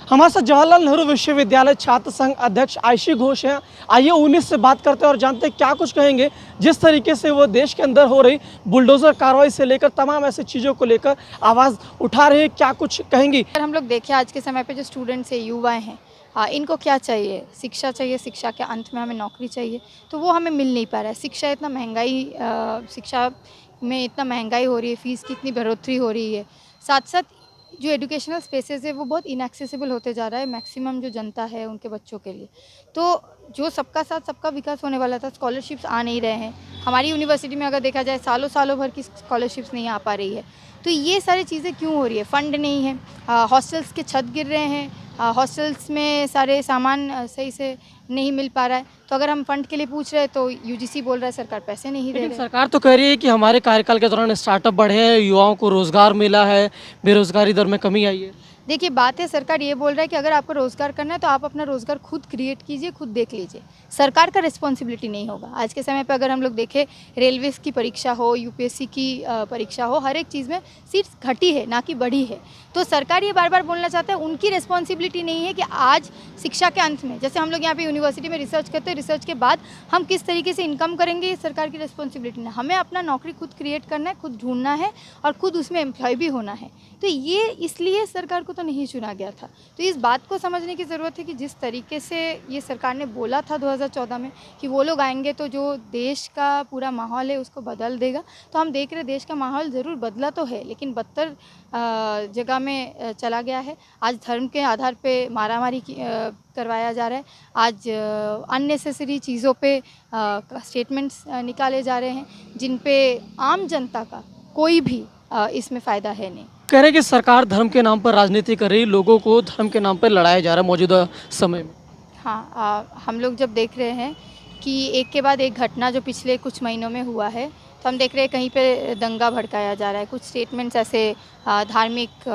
हमारे साथ जवाहरलाल नेहरू विश्वविद्यालय छात्र संघ अध्यक्ष आयशी घोष हैं। आइए उन्हीं से बात करते हैं और जानते हैं क्या कुछ कहेंगे। जिस तरीके से वो देश के अंदर हो रही बुलडोजर कार्रवाई से लेकर तमाम ऐसी चीज़ों को लेकर आवाज़ उठा रहे हैं, क्या कुछ कहेंगी। अगर हम लोग देखें आज के समय पे जो स्टूडेंट्स है, युवाएं हैं, इनको क्या चाहिए? शिक्षा चाहिए। शिक्षा के अंत में हमें नौकरी चाहिए, तो वो हमें मिल नहीं पा रहा है। शिक्षा में इतना महंगाई हो रही है, फ़ीस की इतनी बढ़ोतरी हो रही है। साथ साथ जो एजुकेशनल स्पेसेस है वो बहुत इनएक्सेसिबल होते जा रहा है मैक्सिमम जो जनता है उनके बच्चों के लिए। तो जो सबका साथ सबका विकास होने वाला था, स्कॉलरशिप्स आ नहीं रहे हैं। हमारी यूनिवर्सिटी में अगर देखा जाए सालों सालों भर की स्कॉलरशिप्स नहीं आ पा रही है। तो ये सारी चीज़ें क्यों हो रही है? फ़ंड नहीं है, हॉस्टल्स के छत गिर रहे हैं, हॉस्टल्स में सारे सामान सही से नहीं मिल पा रहा है। तो अगर हम फ़ंड के लिए पूछ रहे हैं तो यूजीसी बोल रहा है सरकार पैसे नहीं दे लेकिन रही। सरकार तो कह रही है कि हमारे कार्यकाल के दौरान स्टार्टअप बढ़े हैं, युवाओं को रोजगार मिला है, बेरोजगारी दर में कमी आई है। देखिए, बात है, सरकार ये बोल रहा है कि अगर आपको रोज़गार करना है तो आप अपना रोज़गार खुद क्रिएट कीजिए, खुद देख लीजिए। सरकार का रिस्पॉन्सिबिलिटी नहीं होगा। आज के समय पे अगर हम लोग देखें, रेलवेज़ की परीक्षा हो, यूपीएससी की परीक्षा हो, हर एक चीज़ में सीट्स घटी है ना कि बढ़ी है। तो सरकार ये बार बार बोलना चाहता है उनकी रिस्पॉन्सिबिलिटी नहीं है कि आज शिक्षा के अंत में, जैसे हम लोग यहाँ पे यूनिवर्सिटी में रिसर्च करते हैं, रिसर्च के बाद हम किस तरीके से इनकम करेंगे, ये सरकार की रिस्पॉन्सिबिलिटी नहीं है। हमें अपना नौकरी खुद क्रिएट करना है, खुद ढूंढना है और खुद उसमें एम्प्लॉय भी होना है। तो ये इसलिए सरकार को तो नहीं चुना गया था। तो इस बात को समझने की ज़रूरत है कि जिस तरीके से ये सरकार ने बोला था 2014 में कि वो लोग आएंगे तो जो देश का पूरा माहौल है उसको बदल देगा, तो हम देख रहे देश का माहौल ज़रूर बदला तो है लेकिन बदतर जगह में चला गया है। आज धर्म के आधार पे मारामारी करवाया जा रहा है। आज अननेसेसरी चीज़ों पे स्टेटमेंट्स निकाले जा रहे हैं जिन पे आम जनता का कोई भी इसमें फ़ायदा है नहीं। कह रहे हैं कि सरकार धर्म के नाम पर राजनीति कर रही, लोगों को धर्म के नाम पर लड़ाया जा रहा है मौजूदा समय में। हाँ, हम लोग जब देख रहे हैं कि एक के बाद एक घटना जो पिछले कुछ महीनों में हुआ है, तो हम देख रहे हैं कहीं पे दंगा भड़काया जा रहा है। कुछ स्टेटमेंट्स ऐसे धार्मिक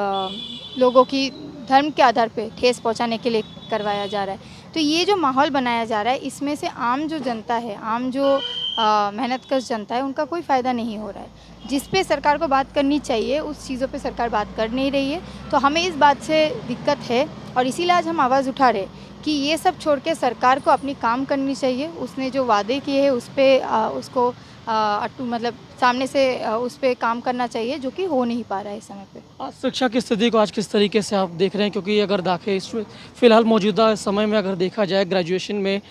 लोगों की धर्म के आधार पे ठेस पहुंचाने के लिए करवाया जा रहा है। तो ये जो माहौल बनाया जा रहा है, इसमें से आम जो जनता है, आम जो मेहनतकश जनता है, उनका कोई फ़ायदा नहीं हो रहा है। जिस पे सरकार को बात करनी चाहिए उस चीज़ों पे सरकार बात कर नहीं रही है। तो हमें इस बात से दिक्कत है और इसीलिए आज हम आवाज़ उठा रहे कि ये सब छोड़ के सरकार को अपनी काम करनी चाहिए। उसने जो वादे किए हैं उस पर उसको मतलब सामने से उस पर काम करना चाहिए, जो कि हो नहीं पा रहा है इस समय पे। आज शिक्षा की स्थिति को आज किस तरीके से आप देख रहे हैं, क्योंकि अगर दाखिले इसमें फ़िलहाल मौजूदा समय में अगर देखा जाए ग्रेजुएशन में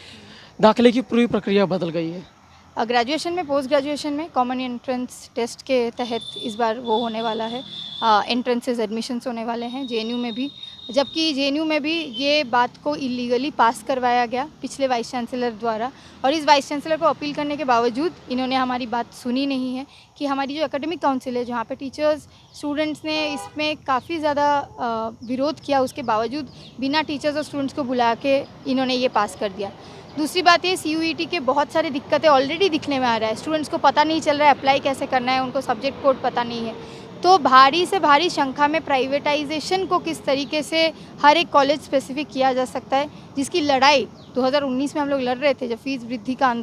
दाखिले की पूरी प्रक्रिया बदल गई है। ग्रेजुएशन में, पोस्ट ग्रेजुएशन में कॉमन एंट्रेंस टेस्ट के तहत इस बार वो होने वाला है, एंट्रेंसेस एडमिशन्स होने वाले हैं जेएनयू में भी। जबकि जेएनयू में भी ये बात को इलीगली पास करवाया गया पिछले वाइस चांसलर द्वारा, और इस वाइस चांसलर को अपील करने के बावजूद इन्होंने हमारी बात सुनी नहीं है कि हमारी जो एकेडमिक काउंसिल है, जहाँ पे टीचर्स स्टूडेंट्स ने इसमें काफ़ी ज़्यादा विरोध किया, उसके बावजूद बिना टीचर्स और स्टूडेंट्स को बुला के इन्होंने ये पास कर दिया। दूसरी बात ये, सीयूईटी के बहुत सारी दिक्कतें ऑलरेडी दिखने में आ रहा है। स्टूडेंट्स को पता नहीं चल रहा है अप्लाई कैसे करना है, उनको सब्जेक्ट कोड पता नहीं है। तो भारी से भारी संख्या में प्राइवेटाइजेशन को किस तरीके से हर एक कॉलेज स्पेसिफिक किया जा सकता है, जिसकी लड़ाई 2019 में हम लोग लड़ रहे थे, जब फीस वृद्धि का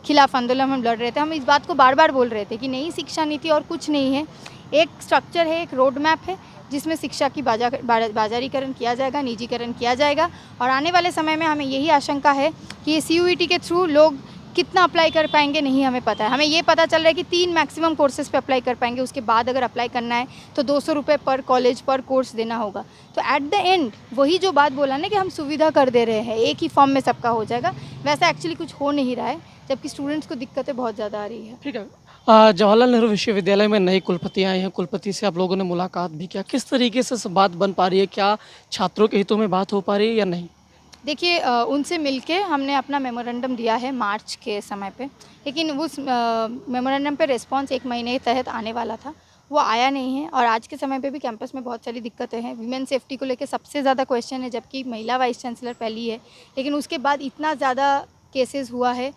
खिलाफ आंदोलन हम लड़ रहे थे। हम इस बात को बार बार बोल रहे थे कि नई शिक्षा नीति और कुछ नहीं है, एक स्ट्रक्चर है, एक रोड मैप है जिसमें शिक्षा की बाजारीकरण किया जाएगा, निजीकरण किया जाएगा। और आने वाले समय में हमें यही आशंका है कि ये सीयूईटी के थ्रू लोग कितना अप्लाई कर पाएंगे नहीं हमें पता है। हमें ये पता चल रहा है कि 3 मैक्सिमम कोर्सेज़ पे अप्लाई कर पाएंगे, उसके बाद अगर अप्लाई करना है तो 200 रुपये पर कॉलेज पर कोर्स देना होगा। तो एट द एंड वही जो बात बोला ना कि हम सुविधा कर दे रहे हैं, एक ही फॉर्म में सबका हो जाएगा, वैसा एक्चुअली कुछ हो नहीं रहा है, जबकि स्टूडेंट्स को दिक्कतें बहुत ज़्यादा आ रही है। ठीक है, जवाहरलाल नेहरू विश्वविद्यालय में नई कुलपति आए हैं, कुलपति से आप लोगों ने मुलाकात भी किया, किस तरीके से बात बन पा रही है? क्या छात्रों के हितों में बात हो पा रही है या नहीं? देखिए, उनसे मिलके हमने अपना मेमोरेंडम दिया है मार्च के समय पे, लेकिन उस मेमोरेंडम पे रिस्पांस 1 महीने के तहत आने वाला था, वो आया नहीं है। और आज के समय पे भी कैंपस में बहुत सारी दिक्कतें हैं। वीमेन सेफ्टी को लेके सबसे ज़्यादा क्वेश्चन है, जबकि महिला वाइस चांसलर पहली है, लेकिन उसके बाद इतना ज़्यादा केसेस हुआ है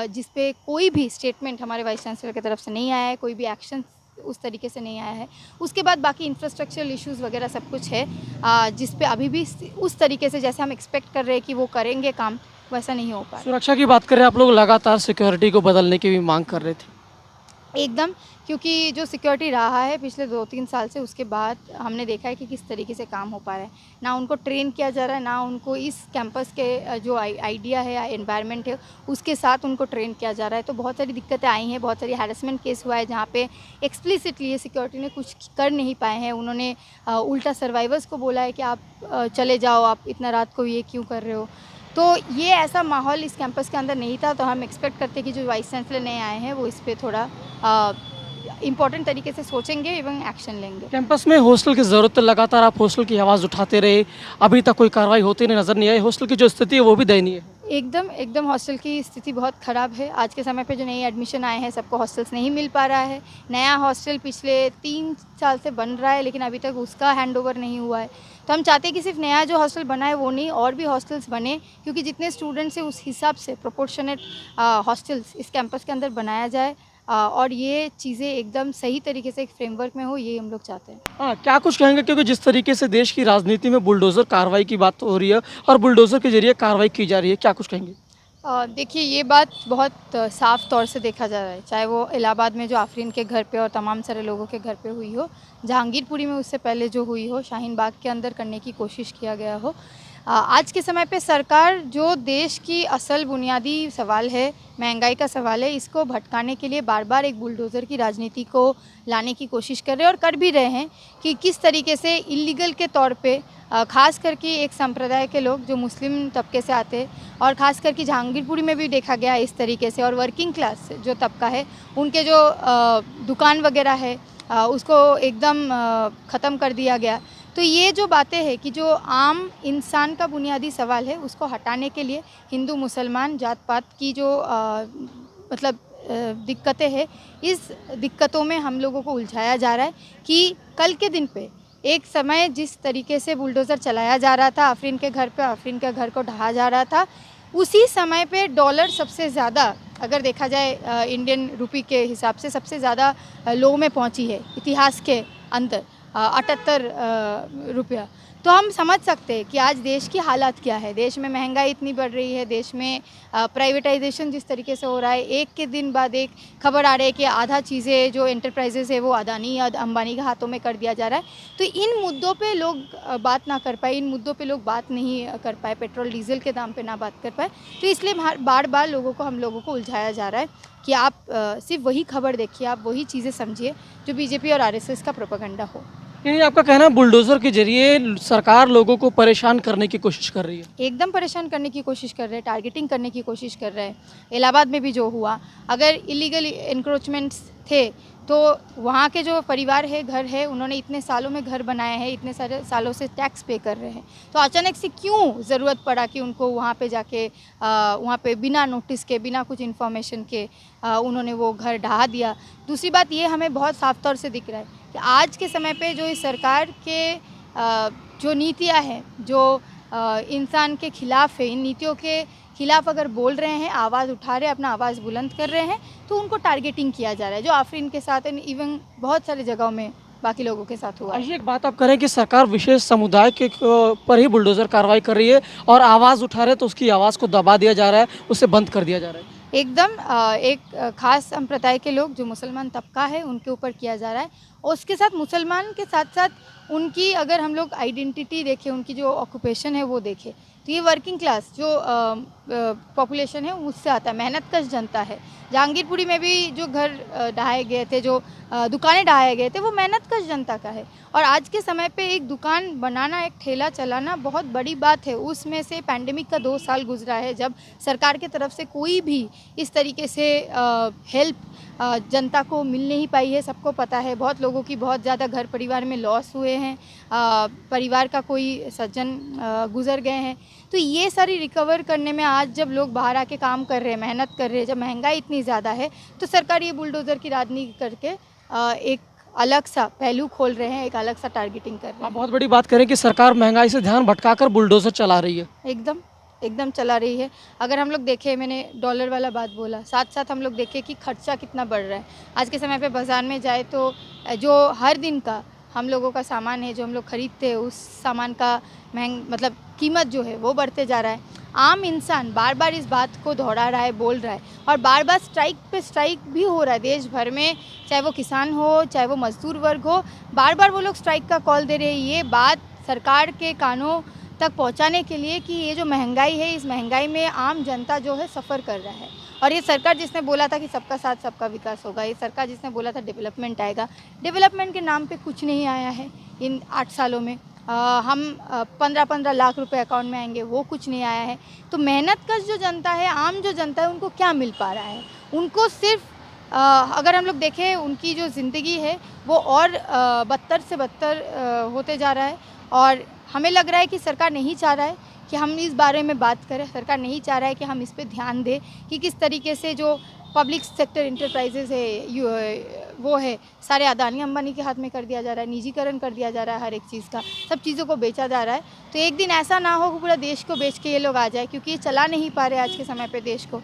जिस पे कोई भी स्टेटमेंट हमारे वाइस चांसलर की तरफ से नहीं आया है, कोई भी एक्शन उस तरीके से नहीं आया है। उसके बाद बाकी इंफ्रास्ट्रक्चरल इश्यूज़ वगैरह सब कुछ है, जिस पे अभी भी उस तरीके से जैसे हम एक्सपेक्ट कर रहे हैं कि वो करेंगे काम, वैसा नहीं हो पा रहा। सुरक्षा की बात करें, आप लोग लगातार सिक्योरिटी को बदलने की भी मांग कर रहे थे। एकदम, क्योंकि जो सिक्योरिटी रहा है पिछले 2-3 साल से, उसके बाद हमने देखा है कि किस तरीके से काम हो पा रहा है। ना उनको ट्रेन किया जा रहा है, ना उनको इस कैंपस के जो आइडिया है या एनवायरनमेंट है उसके साथ उनको ट्रेन किया जा रहा है। तो बहुत सारी दिक्कतें आई हैं, बहुत सारी हैरेसमेंट केस हुआ है जहाँ पे एक्सप्लिसिटली ये सिक्योरिटी ने कुछ कर नहीं पाए हैं। उन्होंने उल्टा सर्वाइवर्स को बोला है कि आप चले जाओ, आप इतना रात को ये क्यों कर रहे हो। तो ये ऐसा माहौल इस कैंपस के अंदर नहीं था, तो हम एक्सपेक्ट करते हैं कि जो वाइस चांसलर नए आए हैं वो इस पे थोड़ा इम्पोर्टेंट तरीके से सोचेंगे एवं एक्शन लेंगे। कैंपस में हॉस्टल की ज़रूरत है, लगातार आप हॉस्टल की आवाज़ उठाते रहे, अभी तक कोई कार्रवाई होती नहीं नज़र नहीं आई। हॉस्टल की जो स्थिति है वो भी दयनीय है। एकदम हॉस्टल की स्थिति बहुत ख़राब है। आज के समय पे जो नए एडमिशन आए हैं सबको हॉस्टल्स नहीं मिल पा रहा है। नया हॉस्टल पिछले 3 साल से बन रहा है लेकिन अभी तक उसका हैंडओवर नहीं हुआ है। तो हम चाहते हैं कि सिर्फ नया जो हॉस्टल बना है वो नहीं, और भी हॉस्टल्स बने, क्योंकि जितने स्टूडेंट्स हैं उस हिसाब से प्रोपोर्शनेट हॉस्टल्स इस कैंपस के अंदर बनाया जाए और ये चीज़ें एकदम सही तरीके से एक फ्रेमवर्क में हो, ये हम लोग चाहते हैं। हाँ, क्या कुछ कहेंगे, क्योंकि जिस तरीके से देश की राजनीति में बुलडोज़र कार्रवाई की बात हो रही है और बुलडोज़र के ज़रिए कार्रवाई की जा रही है, क्या कुछ कहेंगे? देखिए, ये बात बहुत साफ़ तौर से देखा जा रहा है, चाहे वो इलाहाबाद में जो आफरीन के घर पे और तमाम सारे लोगों के घर पे हुई हो, जहांगीरपुरी में उससे पहले जो हुई हो, शाहीन बाग के अंदर करने की कोशिश किया गया हो। आज के समय पे सरकार जो देश की असल बुनियादी सवाल है, महंगाई का सवाल है, इसको भटकाने के लिए बार बार एक बुलडोज़र की राजनीति को लाने की कोशिश कर रहे हैं और कर भी रहे हैं कि किस तरीके से इलीगल के तौर पे ख़ास करके एक संप्रदाय के लोग जो मुस्लिम तबके से आते हैं, और ख़ास करके जहांगीरपुरी में भी देखा गया इस तरीके से, और वर्किंग क्लास जो तबका है उनके जो दुकान वगैरह है उसको एकदम ख़त्म कर दिया गया। तो ये जो बातें हैं कि जो आम इंसान का बुनियादी सवाल है उसको हटाने के लिए हिंदू मुसलमान जात पात की जो मतलब दिक्कतें हैं, इस दिक्कतों में हम लोगों को उलझाया जा रहा है कि कल के दिन पे एक समय जिस तरीके से बुलडोज़र चलाया जा रहा था आफरीन के घर पे, आफरीन के घर को ढहा जा रहा था, उसी समय पे डॉलर सबसे ज़्यादा अगर देखा जाए इंडियन रुपी के हिसाब से सबसे ज़्यादा लो में पहुंची है इतिहास के अंदर, 78 रुपया। तो हम समझ सकते हैं कि आज देश की हालात क्या है। देश में महंगाई इतनी बढ़ रही है, देश में प्राइवेटाइजेशन जिस तरीके से हो रहा है, एक के दिन बाद एक खबर आ रही है कि आधा चीज़ें जो एंटरप्राइजेस है वो अदानी या अंबानी के हाथों में कर दिया जा रहा है। तो इन मुद्दों पे लोग बात ना कर पाए, इन मुद्दों पे लोग बात नहीं कर पाए, पेट्रोल डीजल के दाम पे ना बात कर पाए। तो इसलिए बार बार हम लोगों को उलझाया जा रहा है कि आप सिर्फ वही खबर देखिए, आप वही चीज़ें समझिए जो बीजेपी और आरएसएस का प्रोपेगेंडा हो। यानी आपका कहना है बुलडोज़र के ज़रिए सरकार लोगों को परेशान करने की कोशिश कर रही है? एकदम परेशान करने की कोशिश कर रहे हैं, टारगेटिंग करने की कोशिश कर रहे हैं। इलाहाबाद में भी जो हुआ, अगर इलीगल एनक्रोचमेंट्स थे तो वहाँ के जो परिवार है, घर है, उन्होंने इतने सालों में घर बनाए हैं, इतने सारे सालों से टैक्स पे कर रहे हैं, तो अचानक से क्यों ज़रूरत पड़ा कि उनको वहाँ पे जाके वहाँ पे बिना नोटिस के, बिना कुछ इन्फॉर्मेशन के उन्होंने वो घर ढहा दिया। दूसरी बात ये हमें बहुत साफ तौर से दिख रहा है कि आज के समय पे जो इस सरकार के जो नीतियाँ हैं, जो इंसान के खिलाफ है, इन नीतियों के खिलाफ अगर बोल रहे हैं, आवाज़ उठा रहे हैं, अपना आवाज़ बुलंद कर रहे हैं, तो उनको टारगेटिंग किया जा रहा है, जो आफरीन के साथ एंड इवन बहुत सारी जगहों में बाकी लोगों के साथ हुआ है। ये एक बात आप करें कि सरकार विशेष समुदाय के पर ही बुलडोज़र कार्रवाई कर रही है और आवाज़ उठा रहे हैं तो उसकी आवाज़ को दबा दिया जा रहा है, उसे बंद कर दिया जा रहा है। एकदम एक ख़ास संप्रदाय के लोग जो मुसलमान तबका है उनके ऊपर किया जा रहा है, और उसके साथ मुसलमान के साथ साथ उनकी अगर हम लोग आइडेंटिटी देखें, उनकी जो ऑक्यूपेशन है वो देखें, तो ये वर्किंग क्लास जो पॉपुलेशन है उससे आता है, मेहनतकश जनता है। जहांगीरपुरी में भी जो घर ढहाए गए थे, जो दुकानें ढहाए गए थे, वो मेहनतकश जनता का है। और आज के समय पे एक दुकान बनाना, एक ठेला चलाना बहुत बड़ी बात है। उसमें से पैंडेमिक का 2 साल गुजरा है जब सरकार की तरफ से कोई भी इस तरीके से हेल्प जनता को मिल नहीं पाई है। सबको पता है, बहुत लोगों की बहुत ज़्यादा घर परिवार में लॉस हुए हैं, परिवार का कोई सज्जन गुजर गए हैं। तो ये सारी रिकवर करने में आज जब लोग बाहर आके काम कर रहे हैं, मेहनत कर रहे हैं, जब महंगाई इतनी ज़्यादा है, तो सरकार ये बुलडोज़र की राजनीति करके एक अलग सा पहलू खोल रहे हैं, एक अलग सा टारगेटिंग कर रहे हैं। आप बहुत बड़ी बात करें कि सरकार महंगाई से ध्यान भटकाकर बुलडोज़र चला रही है। एकदम चला रही है। अगर हम लोग देखें, मैंने डॉलर वाला बात बोला, साथ साथ हम लोग देखें कि खर्चा कितना बढ़ रहा है। आज के समय पे बाज़ार में जाए तो जो हर दिन का हम लोगों का सामान है, जो हम लोग ख़रीदते हैं, उस सामान का मतलब कीमत जो है वो बढ़ते जा रहा है। आम इंसान बार बार इस बात को दोहरा रहा है, बोल रहा है, और बार बार स्ट्राइक पे स्ट्राइक भी हो रहा है देश भर में, चाहे वो किसान हो, चाहे वो मजदूर वर्ग हो, बार बार वो लोग स्ट्राइक का कॉल दे रहे हैं। ये बात सरकार के कानों तक पहुंचाने के लिए कि ये जो महंगाई है, इस महंगाई में आम जनता जो है सफ़र कर रहा है। और ये सरकार जिसने बोला था कि सबका साथ सबका विकास होगा, ये सरकार जिसने बोला था डेवलपमेंट आएगा, डेवलपमेंट के नाम पे कुछ नहीं आया है इन 8 सालों में। हम 15-15 लाख रुपए अकाउंट में आएंगे, वो कुछ नहीं आया है। तो मेहनत कश जो जनता है, आम जो जनता है, उनको क्या मिल पा रहा है? उनको सिर्फ अगर हम लोग देखें, उनकी जो ज़िंदगी है वो और बदतर से बदतर होते जा रहा है। और हमें लग रहा है कि सरकार नहीं चाह रहा है कि हम इस बारे में बात करें, सरकार नहीं चाह रहा है कि हम इस पे ध्यान दें कि किस तरीके से जो पब्लिक सेक्टर इंटरप्राइजेज है, वो है, सारे अदानी अंबानी के हाथ में कर दिया जा रहा है, निजीकरण कर दिया जा रहा है, हर एक चीज़ का, सब चीज़ों को बेचा जा रहा है। तो एक दिन ऐसा ना हो कि पूरा देश को बेच के ये लोग आ जाए, क्योंकि ये चला नहीं पा रहे आज के समय पे देश को।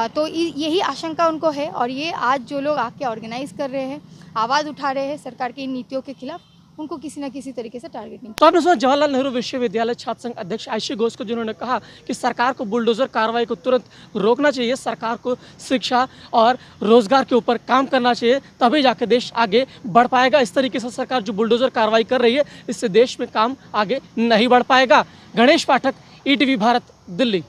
तो यही आशंका उनको है, और ये आज जो लोग आके ऑर्गेनाइज़ कर रहे हैं, आवाज़ उठा रहे हैं सरकार की इन नीतियों के खिलाफ, उनको किसी न किसी तरीके से टारगेटिंग। तो आपने सुना जवाहरलाल नेहरू विश्वविद्यालय छात्र संघ अध्यक्ष आयशी घोष को, जिन्होंने कहा कि सरकार को बुलडोजर कार्रवाई को तुरंत रोकना चाहिए, सरकार को शिक्षा और रोजगार के ऊपर काम करना चाहिए, तभी जाकर देश आगे बढ़ पाएगा। इस तरीके से सरकार जो बुलडोजर कार्रवाई कर रही है, इससे देश में काम आगे नहीं बढ़ पाएगा। गणेश पाठक, ईटीवी भारत, दिल्ली।